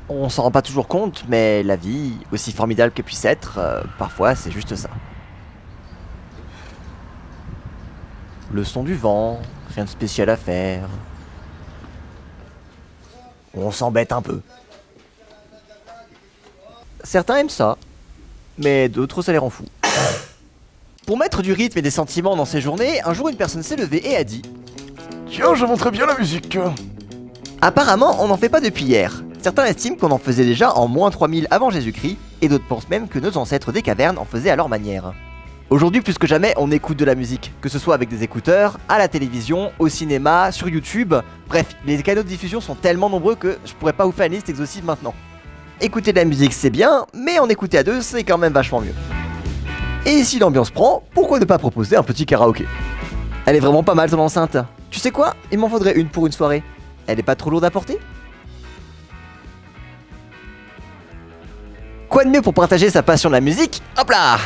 On s'en rend pas toujours compte, mais la vie, aussi formidable qu'elle puisse être, parfois c'est juste ça. Le son du vent, rien de spécial à faire. On s'embête un peu. Certains aiment ça, mais d'autres ça les rend fous. Pour mettre du rythme et des sentiments dans ces journées, un jour une personne s'est levée et a dit: Tiens, j'inventerais bien la musique. apparemment, on n'en fait pas depuis hier. Certains estiment qu'on en faisait déjà en moins 3000 avant Jésus-Christ, et d'autres pensent même que nos ancêtres des cavernes en faisaient à leur manière. Aujourd'hui, plus que jamais, on écoute de la musique, que ce soit avec des écouteurs, à la télévision, au cinéma, sur YouTube. Bref, les canaux de diffusion sont tellement nombreux que je pourrais pas vous faire une liste exhaustive maintenant. Écouter de la musique c'est bien, mais en écouter à deux c'est quand même vachement mieux. Et si l'ambiance prend, pourquoi ne pas proposer un petit karaoké? Elle est vraiment pas mal ton enceinte. Tu sais quoi? Il m'en faudrait une pour une soirée. Elle est pas trop lourde à porter? Quoi de mieux pour partager sa passion de la musique, hop là,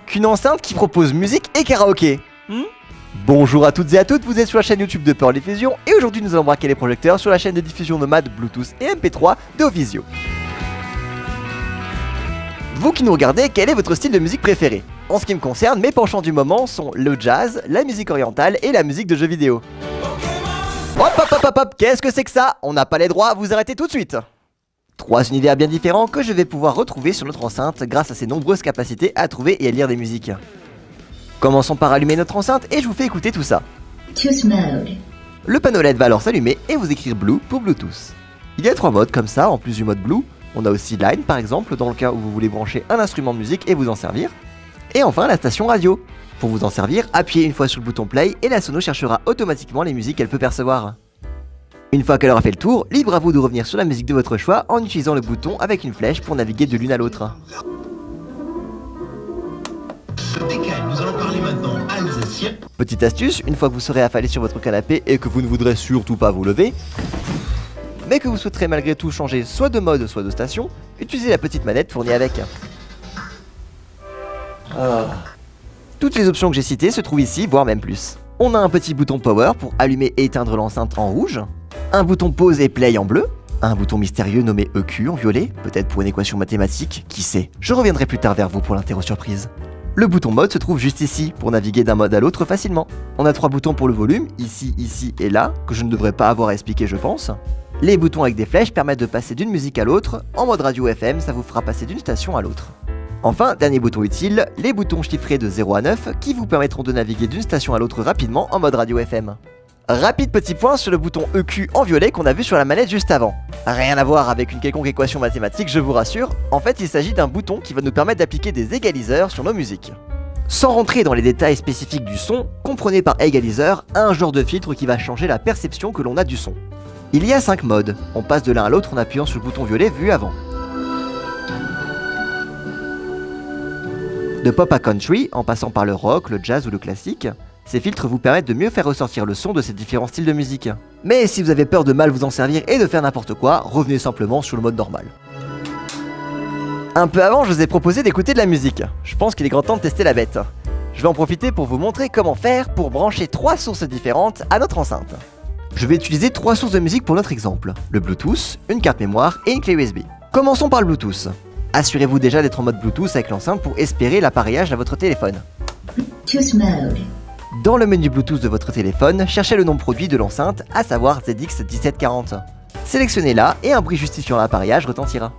qu'une enceinte qui propose musique et karaoké. Bonjour à toutes et à toutes, vous êtes sur la chaîne YouTube de Pearl Diffusion et aujourd'hui nous allons braquer les projecteurs sur la chaîne de diffusion nomade Bluetooth et MP3 de Ovisio. Vous qui nous regardez, quel est votre style de musique préféré? En ce qui me concerne, mes penchants du moment sont le jazz, la musique orientale et la musique de jeux vidéo. Hop hop hop hop hop, qu'est-ce que c'est que ça? On n'a pas les droits, vous arrêtez tout de suite. 3 univers bien différents que je vais pouvoir retrouver sur notre enceinte grâce à ses nombreuses capacités à trouver et à lire des musiques. Commençons par allumer notre enceinte et je vous fais écouter tout ça. Le panneau LED va alors s'allumer et vous écrire Blue pour Bluetooth. Il y a 3 modes comme ça en plus du mode Blue. On a aussi Line par exemple dans le cas où vous voulez brancher un instrument de musique et vous en servir. Et enfin la station radio. Pour vous en servir, appuyez une fois sur le bouton play et la sono cherchera automatiquement les musiques qu'elle peut percevoir. Une fois qu'elle aura fait le tour, libre à vous de revenir sur la musique de votre choix en utilisant le bouton avec une flèche pour naviguer de l'une à l'autre. Nous allons parler maintenant alsacien. Petite astuce, une fois que vous serez affalé sur votre canapé et que vous ne voudrez surtout pas vous lever, mais que vous souhaiterez malgré tout changer soit de mode soit de station, utilisez la petite manette fournie avec. Toutes les options que j'ai citées se trouvent ici, voire même plus. On a un petit bouton power pour allumer et éteindre l'enceinte en rouge, un bouton pause et play en bleu, un bouton mystérieux nommé EQ en violet, peut-être pour une équation mathématique, qui sait, je reviendrai plus tard vers vous pour l'interro surprise. Le bouton mode se trouve juste ici, pour naviguer d'un mode à l'autre facilement. On a 3 boutons pour le volume, ici, ici et là, que je ne devrais pas avoir à expliquer je pense. Les boutons avec des flèches permettent de passer d'une musique à l'autre, en mode radio FM ça vous fera passer d'une station à l'autre. Enfin, dernier bouton utile, les boutons chiffrés de 0 à 9 qui vous permettront de naviguer d'une station à l'autre rapidement en mode radio FM. Rapide petit point sur le bouton EQ en violet qu'on a vu sur la manette juste avant. Rien à voir avec une quelconque équation mathématique, je vous rassure, en fait il s'agit d'un bouton qui va nous permettre d'appliquer des égaliseurs sur nos musiques. Sans rentrer dans les détails spécifiques du son, comprenez par égaliseur un genre de filtre qui va changer la perception que l'on a du son. Il y a 5 modes, on passe de l'un à l'autre en appuyant sur le bouton violet vu avant. De pop à country, en passant par le rock, le jazz ou le classique, ces filtres vous permettent de mieux faire ressortir le son de ces différents styles de musique. Mais si vous avez peur de mal vous en servir et de faire n'importe quoi, revenez simplement sur le mode normal. Un peu avant, je vous ai proposé d'écouter de la musique. Je pense qu'il est grand temps de tester la bête. Je vais en profiter pour vous montrer comment faire pour brancher 3 sources différentes à notre enceinte. Je vais utiliser 3 sources de musique pour notre exemple, le Bluetooth, une carte mémoire et une clé USB. Commençons par le Bluetooth. Assurez-vous déjà d'être en mode Bluetooth avec l'enceinte pour espérer l'appareillage à votre téléphone. Dans le menu Bluetooth de votre téléphone, cherchez le nom produit de l'enceinte, à savoir ZX1740. Sélectionnez-la et un bruit justifiant l'appareillage retentira.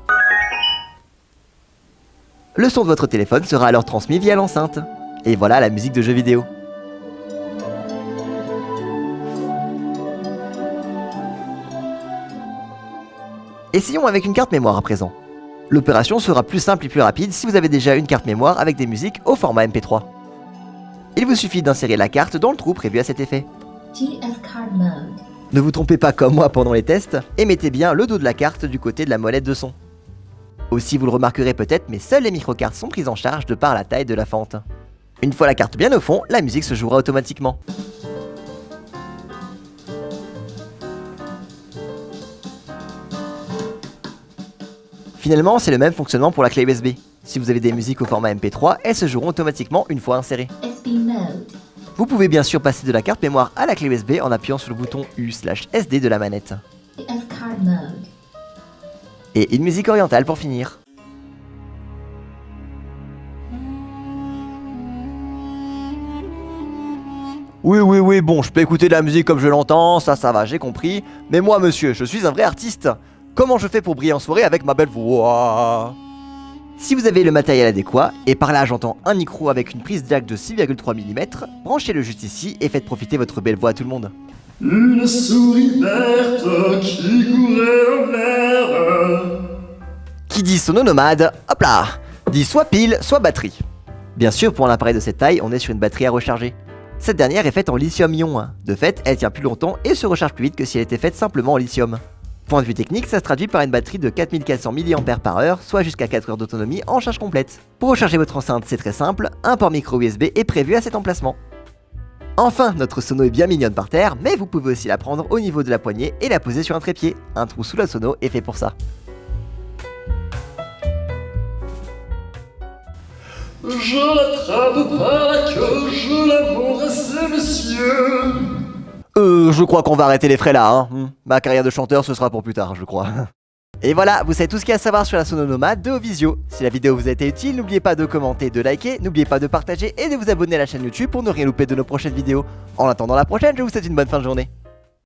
Le son de votre téléphone sera alors transmis via l'enceinte. Et voilà la musique de jeux vidéo. Essayons avec une carte mémoire à présent. L'opération sera plus simple et plus rapide si vous avez déjà une carte mémoire avec des musiques au format MP3. Il vous suffit d'insérer la carte dans le trou prévu à cet effet. Ne vous trompez pas comme moi pendant les tests et mettez bien le dos de la carte du côté de la molette de son. Aussi vous le remarquerez peut-être, mais seules les microcartes sont prises en charge de par la taille de la fente. Une fois la carte bien au fond, la musique se jouera automatiquement. Finalement, c'est le même fonctionnement pour la clé USB. Si vous avez des musiques au format MP3, elles se joueront automatiquement une fois insérées. Vous pouvez bien sûr passer de la carte mémoire à la clé USB en appuyant sur le bouton U/SD de la manette. hard mode. Et une musique orientale pour finir. Oui, bon, je peux écouter de la musique comme je l'entends, ça va, j'ai compris. Mais moi, monsieur, je suis un vrai artiste. Comment je fais pour briller en soirée avec ma belle voix? Si vous avez le matériel adéquat, et par là j'entends un micro avec une prise jack de 6,3 mm, branchez-le juste ici et faites profiter votre belle voix à tout le monde. Une souris verte qui courait en l'air. Qui dit sononomade, hop là, dit soit pile, soit batterie. Bien sûr, pour un appareil de cette taille, on est sur une batterie à recharger. Cette dernière est faite en lithium-ion. De fait, elle tient plus longtemps et se recharge plus vite que si elle était faite simplement en lithium. Point de vue technique, ça se traduit par une batterie de 4400 mAh, soit jusqu'à 4 heures d'autonomie en charge complète. Pour recharger votre enceinte, c'est très simple, un port micro USB est prévu à cet emplacement. Enfin, notre sono est bien mignonne par terre, mais vous pouvez aussi la prendre au niveau de la poignée et la poser sur un trépied. Un trou sous la sono est fait pour ça. Je l'attrape par la queue, je l'embrasse, monsieur. Je crois qu'on va arrêter les frais là, hein. Ma carrière de chanteur, ce sera pour plus tard, je crois. Et voilà, vous savez tout ce qu'il y a à savoir sur la Sono Nomade de Ovisio. Si la vidéo vous a été utile, n'oubliez pas de commenter, de liker, n'oubliez pas de partager et de vous abonner à la chaîne YouTube pour ne rien louper de nos prochaines vidéos. En attendant la prochaine, je vous souhaite une bonne fin de journée.